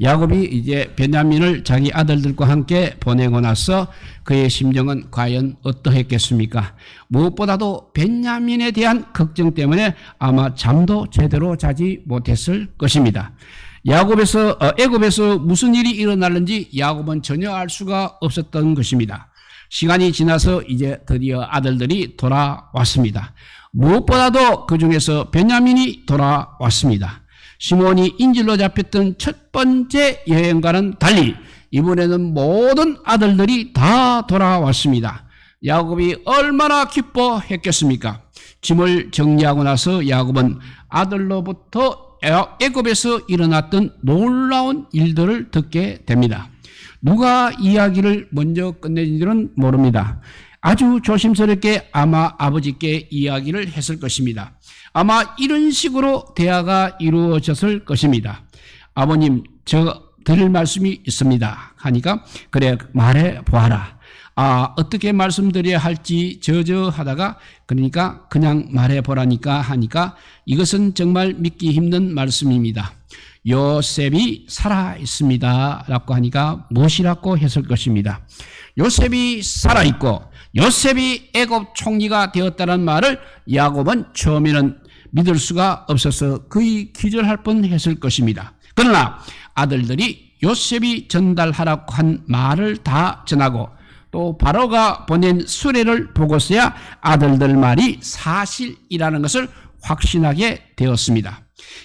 야곱이 이제 베냐민을 자기 아들들과 함께 보내고 나서 그의 심정은 과연 어떠했겠습니까? 무엇보다도 베냐민에 대한 걱정 때문에 아마 잠도 제대로 자지 못했을 것입니다. 애굽에서 무슨 일이 일어났는지 야곱은 전혀 알 수가 없었던 것입니다. 시간이 지나서 이제 드디어 아들들이 돌아왔습니다. 무엇보다도 그 중에서 베냐민이 돌아왔습니다. 시몬이 인질로 잡혔던 첫 번째 여행과는 달리 이번에는 모든 아들들이 다 돌아왔습니다. 야곱이 얼마나 기뻐했겠습니까? 짐을 정리하고 나서 야곱은 아들로부터 애굽에서 일어났던 놀라운 일들을 듣게 됩니다. 누가 이야기를 먼저 끝내는지는 모릅니다. 아주 조심스럽게 아마 아버지께 이야기를 했을 것입니다. 아마 이런 식으로 대화가 이루어졌을 것입니다. 아버님, 저 드릴 말씀이 있습니다. 하니까 그래 말해 보아라. 어떻게 말씀드려야 할지 저저하다가 그러니까 그냥 말해 보라니까 하니까 이것은 정말 믿기 힘든 말씀입니다. 요셉이 살아 있습니다. 라고 하니까 무엇이라고 했을 것입니다. 요셉이 살아 있고 요셉이 애굽 총리가 되었다는 말을 야곱은 처음에는 믿을 수가 없어서 거의 기절할 뻔했을 것입니다. 그러나 아들들이 요셉이 전달하라고 한 말을 다 전하고 또 바로가 보낸 수레를 보고서야 아들들 말이 사실이라는 것을 확신하게 되었습니다.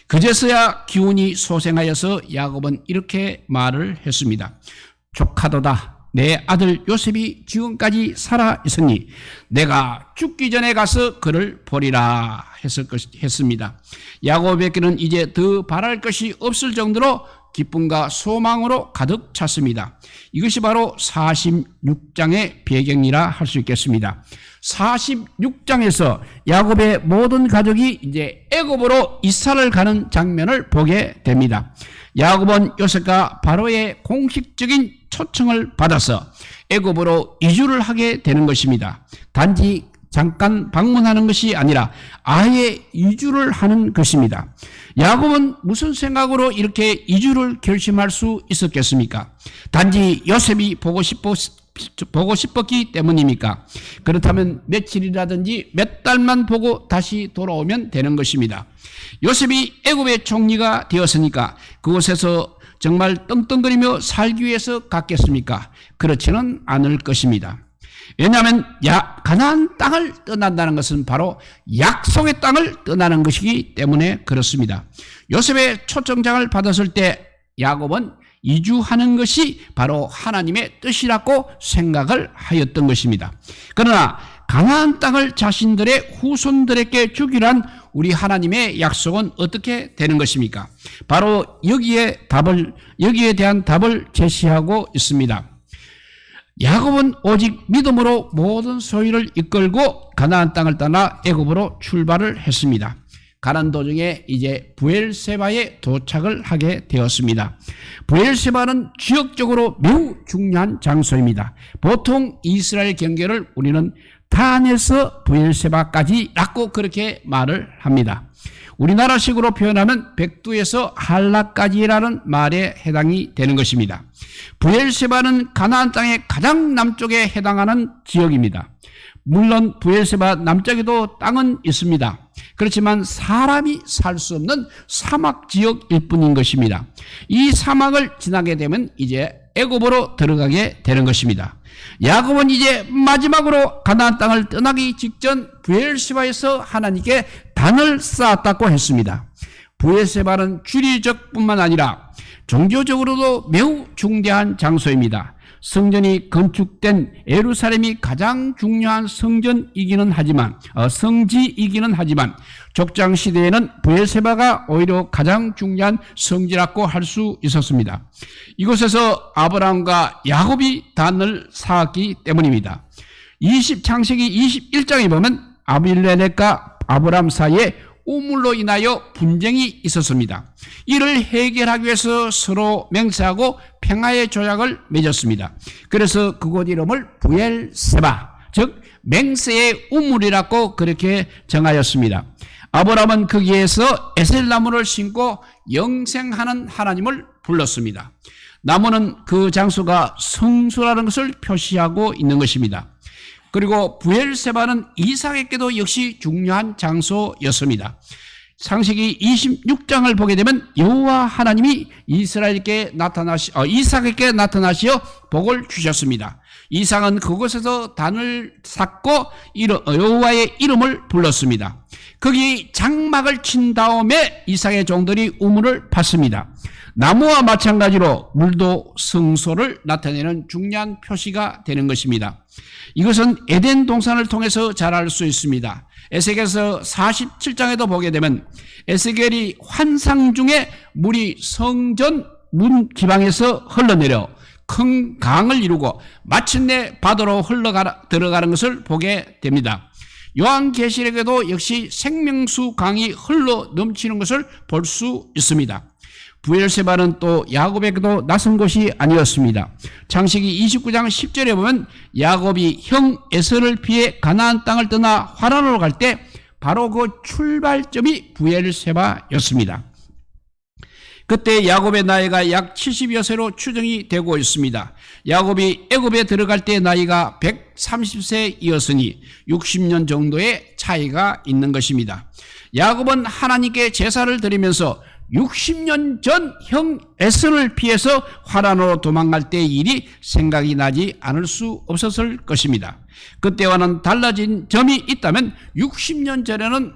그제서야 기운이 솟아하여서 야곱은 이렇게 말을 했습니다. 조카도다. 내 아들 요셉이 지금까지 살아 있으니 내가 죽기 전에 가서 그를 보리라 했습니다. 야곱에게는 이제 더 바랄 것이 없을 정도로 기쁨과 소망으로 가득 찼습니다. 이것이 바로 46장의 배경이라 할 수 있겠습니다. 46장에서 야곱의 모든 가족이 이제 애굽으로 이사를 가는 장면을 보게 됩니다. 야곱은 요셉과 바로의 공식적인 초청을 받아서 애굽으로 이주를 하게 되는 것입니다. 단지 잠깐 방문하는 것이 아니라 아예 이주를 하는 것입니다. 야곱은 무슨 생각으로 이렇게 이주를 결심할 수 있었겠습니까? 단지 요셉이 보고 싶었기 때문입니까? 그렇다면 며칠이라든지 몇 달만 보고 다시 돌아오면 되는 것입니다. 요셉이 애굽의 총리가 되었으니까 그곳에서 정말 떵떵거리며 살기 위해서 갔겠습니까? 그렇지는 않을 것입니다. 왜냐하면 가나안 땅을 떠난다는 것은 바로 약속의 땅을 떠나는 것이기 때문에 그렇습니다. 요셉의 초청장을 받았을 때 야곱은 이주하는 것이 바로 하나님의 뜻이라고 생각을 하였던 것입니다. 그러나 가나안 땅을 자신들의 후손들에게 주기란 우리 하나님의 약속은 어떻게 되는 것입니까? 바로 여기에 대한 답을 제시하고 있습니다. 야곱은 오직 믿음으로 모든 소유를 이끌고 가나안 땅을 떠나 애굽으로 출발을 했습니다. 가는 도중에 이제 브엘세바에 도착을 하게 되었습니다. 브엘세바는 지역적으로 매우 중요한 장소입니다. 보통 이스라엘 경계를 우리는 단에서 브엘세바까지라고 그렇게 말을 합니다. 우리나라식으로 표현하면 백두에서 할라까지라는 말에 해당이 되는 것입니다. 브엘세바는 가나안 땅의 가장 남쪽에 해당하는 지역입니다. 물론 브엘세바 남쪽에도 땅은 있습니다. 그렇지만 사람이 살 수 없는 사막 지역일 뿐인 것입니다. 이 사막을 지나게 되면 이제 애굽으로 들어가게 되는 것입니다. 야곱은 이제 마지막으로 가나안 땅을 떠나기 직전 브엘세바에서 하나님께 단을 쌓았다고 했습니다. 브엘세바는 지리적뿐만 아니라 종교적으로도 매우 중대한 장소입니다. 성전이 건축된 예루살렘이 가장 중요한 성지이기는 하지만 족장 시대에는 브엘세바가 오히려 가장 중요한 성지라고 할 수 있었습니다. 이곳에서 아브라함과 야곱이 단을 쌓았기 때문입니다. 창세기 21장에 보면 아비멜렉과 아브라함 사이에 우물로 인하여 분쟁이 있었습니다. 이를 해결하기 위해서 서로 맹세하고 평화의 조약을 맺었습니다. 그래서 그곳 이름을 브엘세바, 즉 맹세의 우물이라고 그렇게 정하였습니다. 아브라함은 거기에서 에셀나무를 심고 영생하는 하나님을 불렀습니다. 나무는 그 장소가 성소라는 것을 표시하고 있는 것입니다. 그리고 부엘세바는 이삭에게도 역시 중요한 장소였습니다. 창세기 26장을 보게 되면 여호와 하나님이 이스라엘께 이삭에게 나타나시어 복을 주셨습니다. 이삭은 그곳에서 단을 쌓고 여호와의 이름을 불렀습니다. 거기 장막을 친 다음에 이삭의 종들이 우물을 팠습니다. 나무와 마찬가지로 물도 성소를 나타내는 중요한 표시가 되는 것입니다. 이것은 에덴 동산을 통해서 잘 알 수 있습니다. 에스겔서 47장에도 보게 되면 에스겔이 환상 중에 물이 성전 문 기방에서 흘러내려 큰 강을 이루고 마침내 바다로 들어가는 것을 보게 됩니다. 요한계시록에도 역시 생명수 강이 흘러 넘치는 것을 볼 수 있습니다. 부엘세바는 또 야곱에게도 낯선 것이 아니었습니다. 창세기 29장 10절에 보면 야곱이 형 에서를 피해 가나안 땅을 떠나 화란으로 갈 때 바로 그 출발점이 부엘세바였습니다. 그때 야곱의 나이가 약 70여 세로 추정이 되고 있습니다. 야곱이 애굽에 들어갈 때 나이가 130세이었으니 60년 정도의 차이가 있는 것입니다. 야곱은 하나님께 제사를 드리면서 60년 전 형 에서를 피해서 화란으로 도망갈 때의 일이 생각이 나지 않을 수 없었을 것입니다. 그때와는 달라진 점이 있다면 60년 전에는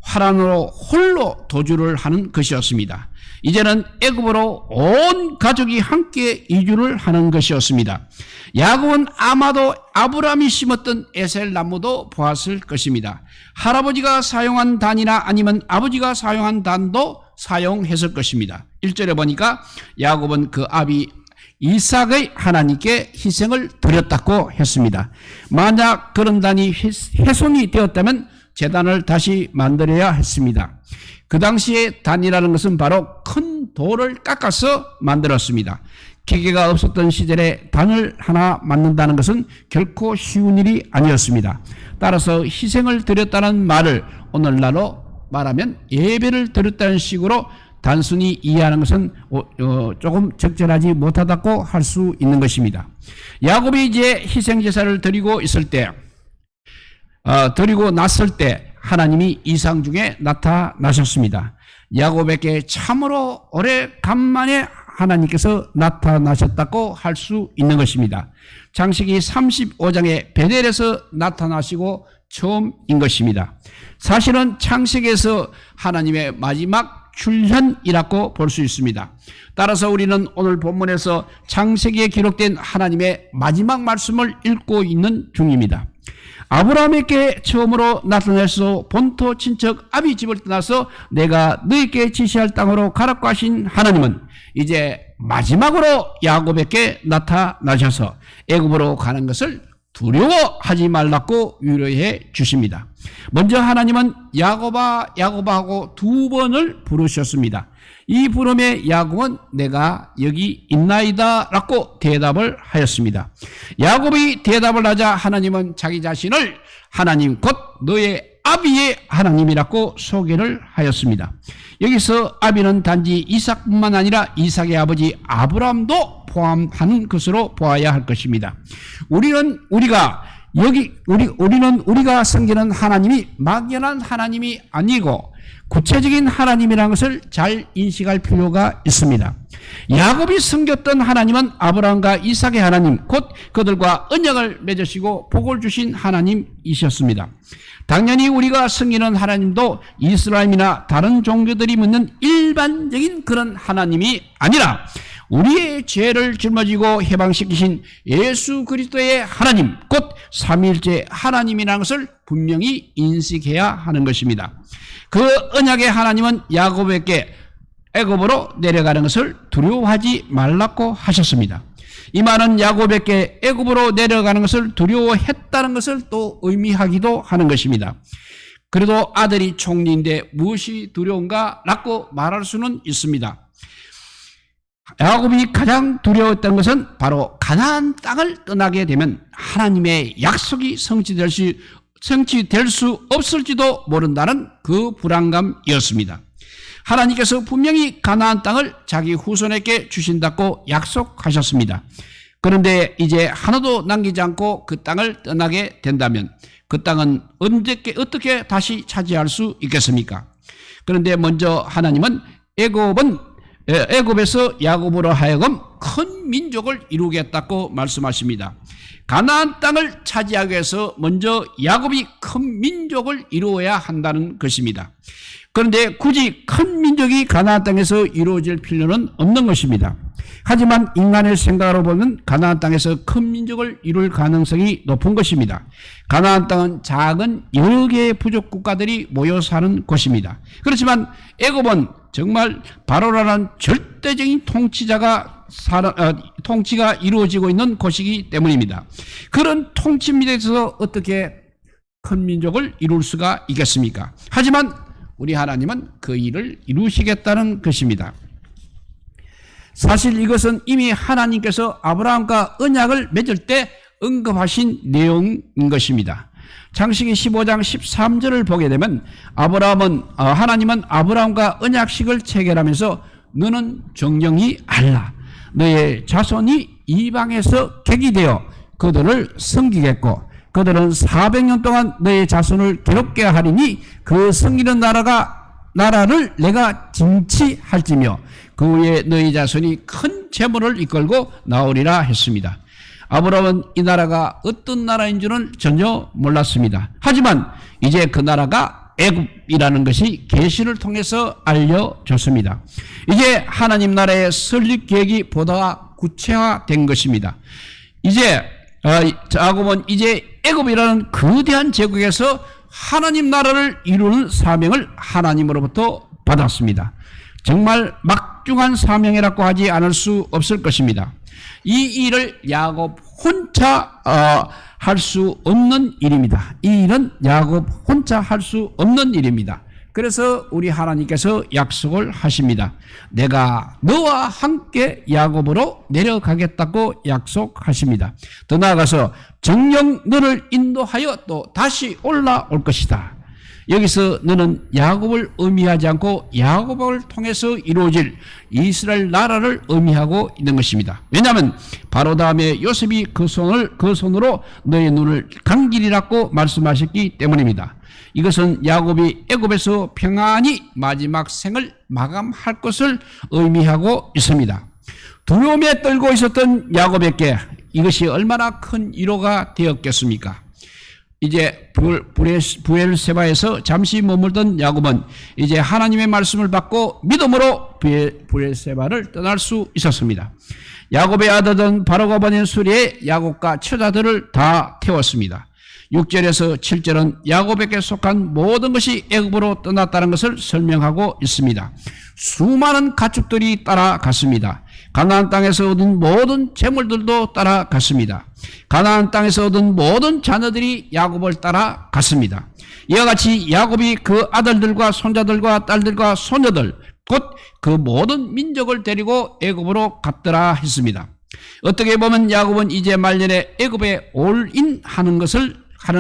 화란으로 홀로 도주를 하는 것이었습니다. 이제는 애굽으로 온 가족이 함께 이주를 하는 것이었습니다. 야곱은 아마도 아브라함이 심었던 에셀 나무도 보았을 것입니다. 할아버지가 사용한 단이나 아니면 아버지가 사용한 단도 사용했을 것입니다. 1절에 보니까 야곱은 그 아비 이삭의 하나님께 희생을 드렸다고 했습니다. 만약 그런 단이 훼손이 되었다면 제단을 다시 만들어야 했습니다. 그 당시에 단이라는 것은 바로 큰 돌을 깎아서 만들었습니다. 기계가 없었던 시절에 단을 하나 만든다는 것은 결코 쉬운 일이 아니었습니다. 따라서 희생을 드렸다는 말을 오늘날로 말하면 예배를 드렸다는 식으로 단순히 이해하는 것은 조금 적절하지 못하다고 할 수 있는 것입니다. 야곱이 이제 희생제사를 드리고 났을 때 하나님이 이상 중에 나타나셨습니다. 야곱에게 참으로 오래간만에 하나님께서 나타나셨다고 할 수 있는 것입니다. 창세기 35장에 베델에서 나타나시고 처음인 것입니다. 사실은 창세기에서 하나님의 마지막 출현이라고 볼 수 있습니다. 따라서 우리는 오늘 본문에서 창세기에 기록된 하나님의 마지막 말씀을 읽고 있는 중입니다. 아브라함에게 처음으로 나타나서 본토 친척 아비 집을 떠나서 내가 너에게 지시할 땅으로 가라고 하신 하나님은 이제 마지막으로 야곱에게 나타나셔서 애굽으로 가는 것을 두려워하지 말라고 위로해 주십니다. 먼저 하나님은 야곱아 야곱아 하고 두 번을 부르셨습니다. 이 부름에 야곱은 내가 여기 있나이다 라고 대답을 하였습니다. 야곱이 대답을 하자 하나님은 자기 자신을 하나님 곧 너의 아비의 하나님이라고 소개를 하였습니다. 여기서 아비는 단지 이삭뿐만 아니라 이삭의 아버지 아브라함도 포함하는 것으로 보아야 할 것입니다. 우리는 우리가 섬기는 하나님이 막연한 하나님이 아니고 구체적인 하나님이라는 것을 잘 인식할 필요가 있습니다. 야곱이 섬겼던 하나님은 아브라함과 이삭의 하나님, 곧 그들과 언약을 맺으시고 복을 주신 하나님이셨습니다. 당연히 우리가 섬기는 하나님도 이스라엘이나 다른 종교들이 묻는 일반적인 그런 하나님이 아니라 우리의 죄를 짊어지고 해방시키신 예수 그리스도의 하나님, 곧 삼위일체 하나님이라는 것을 분명히 인식해야 하는 것입니다. 그 언약의 하나님은 야곱에게 애굽으로 내려가는 것을 두려워하지 말라고 하셨습니다. 이 말은 야곱에게 애굽으로 내려가는 것을 두려워했다는 것을 또 의미하기도 하는 것입니다. 그래도 아들이 총리인데 무엇이 두려운가 라고 말할 수는 있습니다. 야곱이 가장 두려웠던 것은 바로 가나안 땅을 떠나게 되면 하나님의 약속이 성취될 수 없을지도 모른다는 그 불안감이었습니다. 하나님께서 분명히 가나안 땅을 자기 후손에게 주신다고 약속하셨습니다. 그런데 이제 하나도 남기지 않고 그 땅을 떠나게 된다면 그 땅은 어떻게 다시 차지할 수 있겠습니까? 그런데 먼저 하나님은 애굽에서 야곱으로 하여금 큰 민족을 이루겠다고 말씀하십니다. 가나안 땅을 차지하기 위해서 먼저 야곱이 큰 민족을 이루어야 한다는 것입니다. 그런데 굳이 큰 민족이 가나안 땅에서 이루어질 필요는 없는 것입니다. 하지만 인간의 생각으로 보면 가나안 땅에서 큰 민족을 이룰 가능성이 높은 것입니다. 가나안 땅은 작은 여러 개의 부족 국가들이 모여 사는 곳입니다. 그렇지만 애굽은 정말 바로라는 절대적인 통치가 이루어지고 있는 곳이기 때문입니다. 그런 통치 밑에서 어떻게 큰 민족을 이룰 수가 있겠습니까? 하지만 우리 하나님은 그 일을 이루시겠다는 것입니다. 사실 이것은 이미 하나님께서 아브라함과 언약을 맺을 때 언급하신 내용인 것입니다. 창세기 15장 13절을 보게 되면 하나님은 아브라함과 언약식을 체결하면서 너는 정령이 알라. 너의 자손이 이방에서 객이 되어 그들을 섬기겠고 그들은 400년 동안 너의 자손을 괴롭게 하리니 그 섬기는 나라를 내가 징치할지며 그 후에 너희 자손이 큰 재물을 이끌고 나오리라 했습니다. 아브라함은 이 나라가 어떤 나라인 줄은 전혀 몰랐습니다. 하지만 이제 그 나라가 애굽이라는 것이 계시를 통해서 알려졌습니다. 이제 하나님 나라의 설립 계획이 보다 구체화된 것입니다. 이제 야곱은 이제 애굽이라는 거대한 제국에서 하나님 나라를 이루는 사명을 하나님으로부터 받았습니다. 정말 막중한 사명이라고 하지 않을 수 없을 것입니다. 이 일을 야곱 혼자 할 수 없는 일입니다. 이 일은 야곱 혼자 할 수 없는 일입니다. 그래서 우리 하나님께서 약속을 하십니다. 내가 너와 함께 야곱으로 내려가겠다고 약속하십니다. 더 나아가서 정녕 너를 인도하여 또 다시 올라올 것이다. 여기서 너는 야곱을 의미하지 않고 야곱을 통해서 이루어질 이스라엘 나라를 의미하고 있는 것입니다. 왜냐하면 바로 다음에 요셉이 그 손으로 너의 눈을 감기리라고 말씀하셨기 때문입니다. 이것은 야곱이 애굽에서 평안히 마지막 생을 마감할 것을 의미하고 있습니다. 두려움에 떨고 있었던 야곱에게 이것이 얼마나 큰 위로가 되었겠습니까? 이제 브엘세바에서 잠시 머물던 야곱은 이제 하나님의 말씀을 받고 믿음으로 브엘세바를 떠날 수 있었습니다. 야곱의 아들은 바로가 보낸 수리에 야곱과 처자들을 다 태웠습니다. 6절에서 7절은 야곱에게 속한 모든 것이 애굽으로 떠났다는 것을 설명하고 있습니다. 수많은 가축들이 따라갔습니다. 가나안 땅에서 얻은 모든 재물들도 따라갔습니다. 가나안 땅에서 얻은 모든 자녀들이 야곱을 따라갔습니다. 이와 같이 야곱이 그 아들들과 손자들과 딸들과 소녀들 곧 그 모든 민족을 데리고 애굽으로 갔더라 했습니다. 어떻게 보면 야곱은 이제 말년에 애굽에 올인하는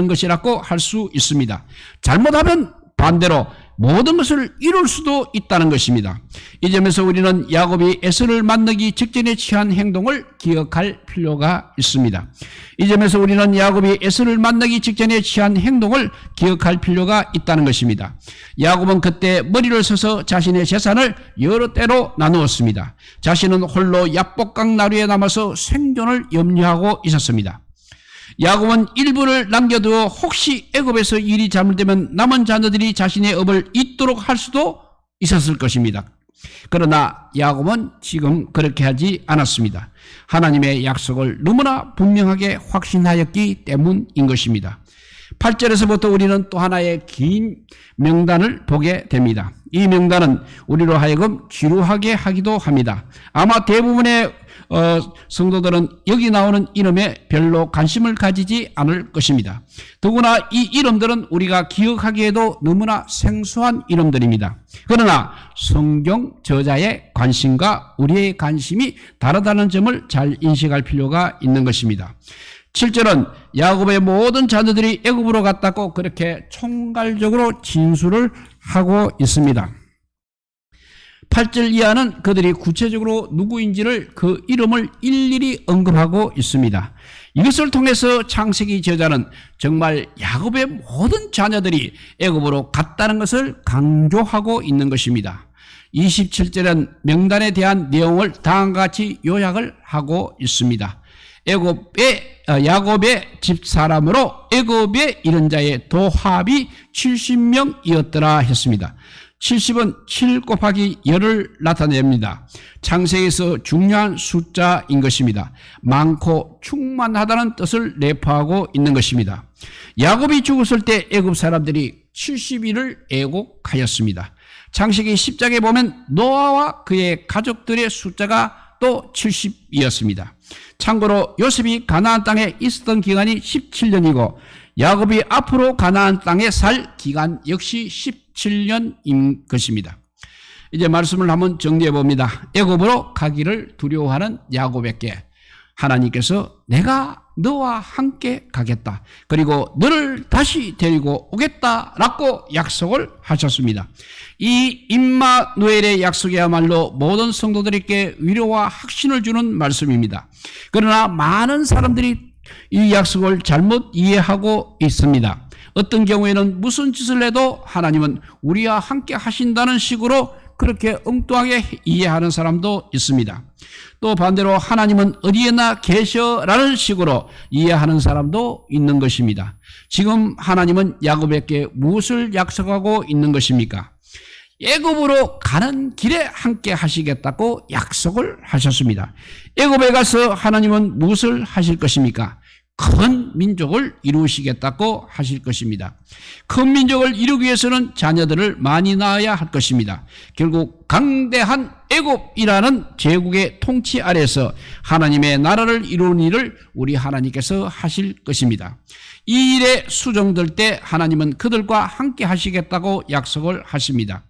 것이라고 할 수 있습니다. 잘못하면 반대로 모든 것을 이룰 수도 있다는 것입니다. 이 점에서 우리는 야곱이 에서를 만나기 직전에 취한 행동을 기억할 필요가 있습니다. 이 점에서 우리는 야곱이 에서를 만나기 직전에 취한 행동을 기억할 필요가 있다는 것입니다. 야곱은 그때 머리를 서서 자신의 재산을 여러 때로 나누었습니다. 자신은 홀로 야복강 나루에 남아서 생존을 염려하고 있었습니다. 야곱은 일부를 남겨두어 혹시 애굽에서 일이 잘못되면 남은 자녀들이 자신의 업을 잇도록 할 수도 있었을 것입니다. 그러나 야곱은 지금 그렇게 하지 않았습니다. 하나님의 약속을 너무나 분명하게 확신하였기 때문인 것입니다. 8절에서부터 우리는 또 하나의 긴 명단을 보게 됩니다. 이 명단은 우리로 하여금 지루하게 하기도 합니다. 아마 대부분의 성도들은 여기 나오는 이름에 별로 관심을 가지지 않을 것입니다. 더구나 이 이름들은 우리가 기억하기에도 너무나 생소한 이름들입니다. 그러나 성경 저자의 관심과 우리의 관심이 다르다는 점을 잘 인식할 필요가 있는 것입니다. 7절은 야곱의 모든 자녀들이 애굽으로 갔다고 그렇게 총괄적으로 진술을 하고 있습니다. 8절 이하는 그들이 구체적으로 누구인지를 그 이름을 일일이 언급하고 있습니다. 이것을 통해서 창세기 저자는 정말 야곱의 모든 자녀들이 애굽으로 갔다는 것을 강조하고 있는 것입니다. 27절은 명단에 대한 내용을 다음과 같이 요약을 하고 있습니다. 야곱의 집사람으로 애굽에 이른 자의 도합이 70명이었더라 했습니다. 70은 7 곱하기 열을 나타냅니다. 창세기에서 중요한 숫자인 것입니다. 많고 충만하다는 뜻을 내포하고 있는 것입니다. 야곱이 죽었을 때 애굽 사람들이 70일을 애곡하였습니다. 창세기 10장에 보면 노아와 그의 가족들의 숫자가 또 70이었습니다. 참고로 요셉이 가나안 땅에 있었던 기간이 17년이고 야곱이 앞으로 가나안 땅에 살 기간 역시 17년인 것입니다. 이제 말씀을 한번 정리해 봅니다. 애굽으로 가기를 두려워하는 야곱에게 하나님께서 내가 너와 함께 가겠다. 그리고 너를 다시 데리고 오겠다라고 약속을 하셨습니다. 이 임마누엘의 약속이야말로 모든 성도들에게 위로와 확신을 주는 말씀입니다. 그러나 많은 사람들이 이 약속을 잘못 이해하고 있습니다. 어떤 경우에는 무슨 짓을 해도 하나님은 우리와 함께 하신다는 식으로 그렇게 엉뚱하게 이해하는 사람도 있습니다. 또 반대로 하나님은 어디에나 계셔라는 식으로 이해하는 사람도 있는 것입니다. 지금 하나님은 야곱에게 무엇을 약속하고 있는 것입니까? 애굽으로 가는 길에 함께 하시겠다고 약속을 하셨습니다. 애굽에 가서 하나님은 무엇을 하실 것입니까? 큰 민족을 이루시겠다고 하실 것입니다. 큰 민족을 이루기 위해서는 자녀들을 많이 낳아야 할 것입니다. 결국 강대한 애굽이라는 제국의 통치 아래서 하나님의 나라를 이루는 일을 우리 하나님께서 하실 것입니다. 이 일에 수정될 때 하나님은 그들과 함께 하시겠다고 약속을 하십니다.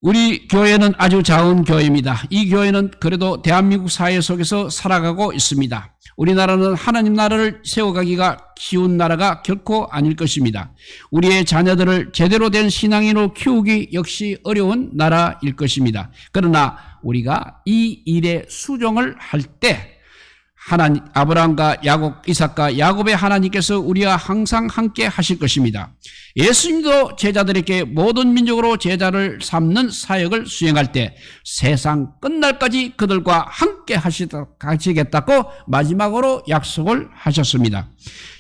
우리 교회는 아주 작은 교회입니다. 이 교회는 그래도 대한민국 사회 속에서 살아가고 있습니다. 우리나라는 하나님 나라를 세워가기가 쉬운 나라가 결코 아닐 것입니다. 우리의 자녀들을 제대로 된 신앙인으로 키우기 역시 어려운 나라일 것입니다. 그러나 우리가 이 일에 수정을 할 때 하나님, 아브라함과 야곱, 이삭과 야곱의 하나님께서 우리와 항상 함께 하실 것입니다. 예수님도 제자들에게 모든 민족으로 제자를 삼는 사역을 수행할 때 세상 끝날까지 그들과 함께 하시겠다고 마지막으로 약속을 하셨습니다.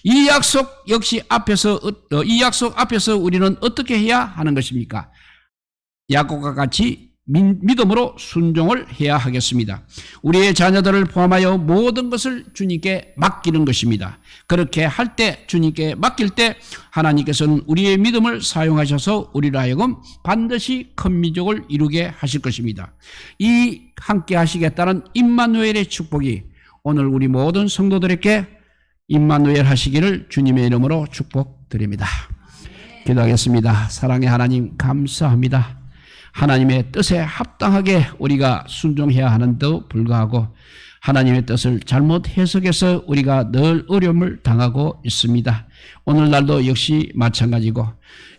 이 약속 앞에서 우리는 어떻게 해야 하는 것입니까? 야곱과 같이 믿음으로 순종을 해야 하겠습니다. 우리의 자녀들을 포함하여 모든 것을 주님께 맡기는 것입니다. 그렇게 할 때, 주님께 맡길 때 하나님께서는 우리의 믿음을 사용하셔서 우리로 하여금 반드시 큰 민족을 이루게 하실 것입니다. 이 함께 하시겠다는 임마누엘의 축복이 오늘 우리 모든 성도들에게 임마누엘 하시기를 주님의 이름으로 축복드립니다. 기도하겠습니다. 사랑의 하나님 감사합니다. 하나님의 뜻에 합당하게 우리가 순종해야 하는데도 불구하고 하나님의 뜻을 잘못 해석해서 우리가 늘 어려움을 당하고 있습니다. 오늘날도 역시 마찬가지고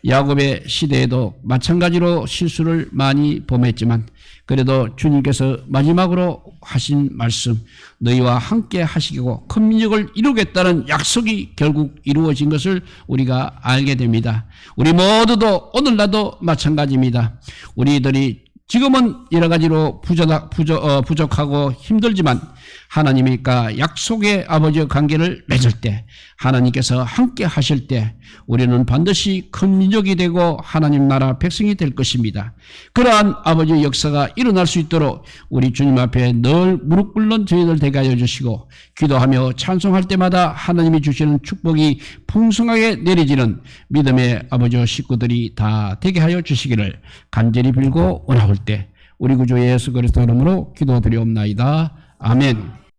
야곱의 시대에도 마찬가지로 실수를 많이 범했지만 그래도 주님께서 마지막으로 하신 말씀 너희와 함께 하시고 큰 민족을 이루겠다는 약속이 결국 이루어진 것을 우리가 알게 됩니다. 우리 모두도 오늘날도 마찬가지입니다. 우리들이 지금은 여러 가지로 부족하고 힘들지만 하나님과 약속의 아버지의 관계를 맺을 때 하나님께서 함께 하실 때 우리는 반드시 큰 민족이 되고 하나님 나라 백성이 될 것입니다. 그러한 아버지의 역사가 일어날 수 있도록 우리 주님 앞에 늘 무릎 꿇는 저희들 되게 하여 주시고 기도하며 찬송할 때마다 하나님이 주시는 축복이 풍성하게 내려지는 믿음의 아버지와 식구들이 다 되게 하여 주시기를 간절히 빌고 원하올 때 우리 구주 예수 그리스도 이름으로 기도드리옵나이다. 아멘.